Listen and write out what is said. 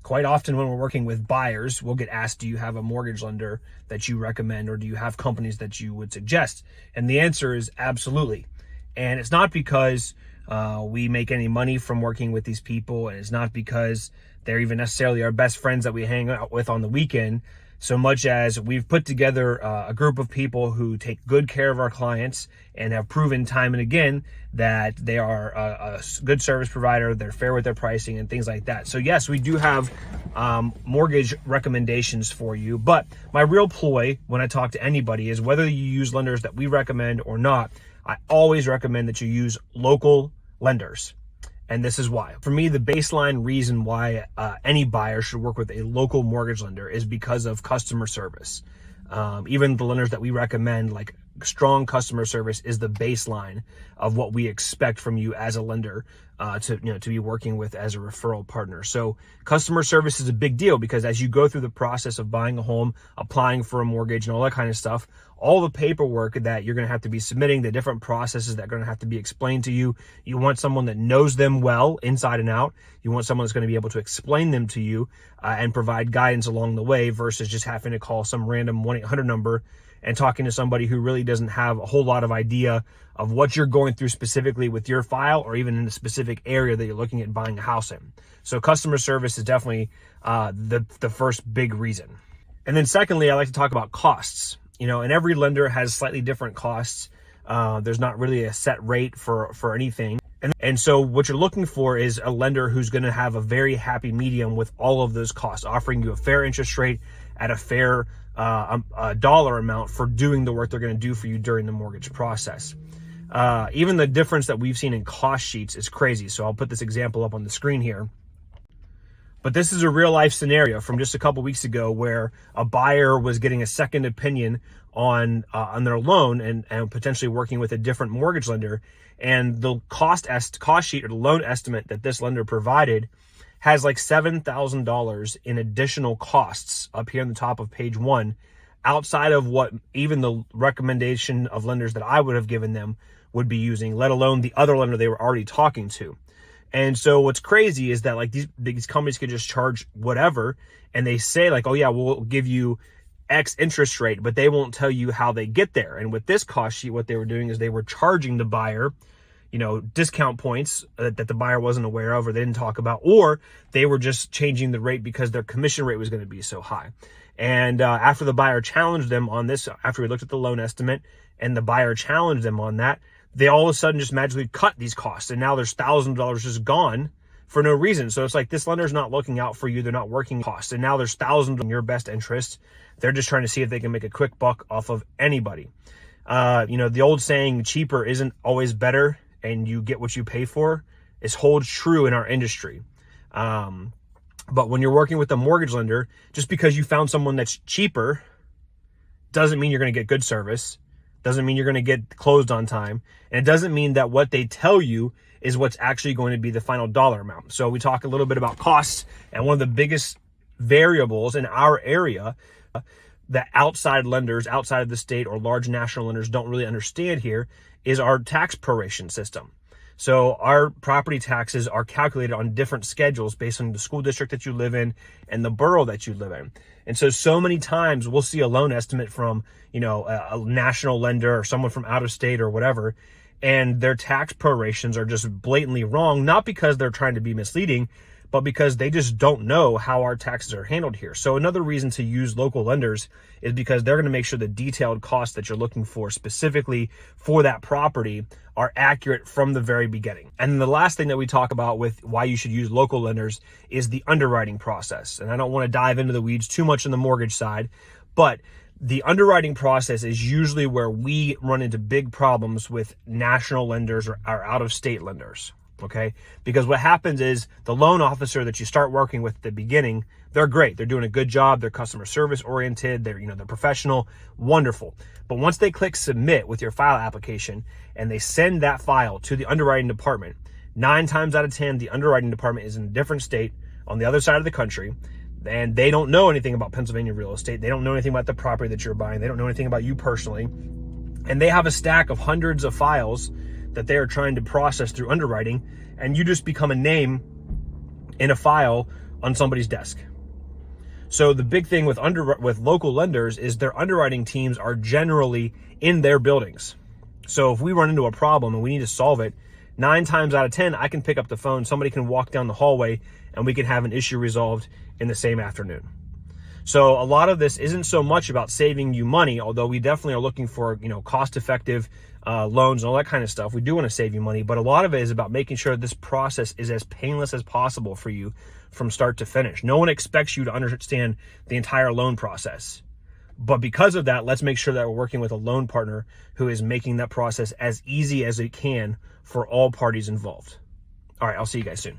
Quite often when we're working with buyers, we'll get asked, do you have a mortgage lender that you recommend, or do you have companies that you would suggest? And the answer is absolutely. And it's not because we make any money from working with these people, and it's not because they're even necessarily our best friends that we hang out with on the weekend, so much as we've put together a group of people who take good care of our clients and have proven time and again that they are a good service provider, they're fair with their pricing and things like that. So yes, we do have mortgage recommendations for you, but my real ploy when I talk to anybody is whether you use lenders that we recommend or not, I always recommend that you use local lenders. And this is why. For me, the baseline reason why any buyer should work with a local mortgage lender is because of customer service. Even the lenders that we recommend, like strong customer service is the baseline of what we expect from you as a lender to be working with as a referral partner. So customer service is a big deal because as you go through the process of buying a home, applying for a mortgage and all that kind of stuff, all the paperwork that you're going to have to be submitting, the different processes that are going to have to be explained to you, you want someone that knows them well inside and out. You want someone that's going to be able to explain them to you and provide guidance along the way versus just having to call some random 1-800 number and talking to somebody who really doesn't have a whole lot of idea of what you're going through specifically with your file or even in the specific area that you're looking at buying a house in. So customer service is definitely the first big reason. And then secondly, I like to talk about costs. And every lender has slightly different costs. There's not really a set rate for anything. And so what you're looking for is a lender who's going to have a very happy medium with all of those costs, offering you a fair interest rate at a fair dollar amount for doing the work they're going to do for you during the mortgage process. Even the difference that we've seen in cost sheets is crazy. So I'll put this example up on the screen here. But this is a real life scenario from just a couple weeks ago where a buyer was getting a second opinion on their loan and potentially working with a different mortgage lender. And the cost sheet or the loan estimate that this lender provided has like $7,000 in additional costs up here on the top of page 1, outside of what even the recommendation of lenders that I would have given them would be using, let alone the other lender they were already talking to. And so what's crazy is that like these companies could just charge whatever, and they say like, oh yeah, we'll give you X interest rate, but they won't tell you how they get there. And with this cost sheet, what they were doing is they were charging the buyer, discount points that the buyer wasn't aware of or they didn't talk about, or they were just changing the rate because their commission rate was going to be so high. And after the buyer challenged them on this, after we looked at the loan estimate and the buyer challenged them on that, they all of a sudden just magically cut these costs. And now there's $1,000 just gone for no reason. So it's like this lender's not looking out for you. They're not working costs. And now there's thousands in your best interest. They're just trying to see if they can make a quick buck off of anybody. The old saying, cheaper isn't always better and you get what you pay for, holds true in our industry. But when you're working with a mortgage lender, just because you found someone that's cheaper doesn't mean you're going to get good service. Doesn't mean you're going to get closed on time. And it doesn't mean that what they tell you is what's actually going to be the final dollar amount. So we talk a little bit about costs, and one of the biggest variables in our area that outside lenders, outside of the state or large national lenders don't really understand here is our tax proration system. So our property taxes are calculated on different schedules based on the school district that you live in and the borough that you live in. And so many times we'll see a loan estimate from, a national lender or someone from out of state or whatever, and their tax prorations are just blatantly wrong, not because they're trying to be misleading, but because they just don't know how our taxes are handled here. So another reason to use local lenders is because they're going to make sure the detailed costs that you're looking for specifically for that property are accurate from the very beginning. And the last thing that we talk about with why you should use local lenders is the underwriting process. And I don't want to dive into the weeds too much on the mortgage side, but the underwriting process is usually where we run into big problems with national lenders or out-of-state lenders. Okay, because what happens is the loan officer that you start working with at the beginning, they're great. They're doing a good job. They're customer service oriented. They're professional, wonderful. But once they click submit with your file application and they send that file to the underwriting department, 9 times out of 10, the underwriting department is in a different state on the other side of the country. And they don't know anything about Pennsylvania real estate. They don't know anything about the property that you're buying. They don't know anything about you personally. And they have a stack of hundreds of files that they are trying to process through underwriting, and you just become a name in a file on somebody's desk. So the big thing with local lenders is their underwriting teams are generally in their buildings. So if we run into a problem and we need to solve it, 9 times out of 10, I can pick up the phone, somebody can walk down the hallway, and we can have an issue resolved in the same afternoon. So a lot of this isn't so much about saving you money, although we definitely are looking for, cost-effective loans and all that kind of stuff. We do want to save you money, but a lot of it is about making sure this process is as painless as possible for you from start to finish. No one expects you to understand the entire loan process. But because of that, let's make sure that we're working with a loan partner who is making that process as easy as it can for all parties involved. All right, I'll see you guys soon.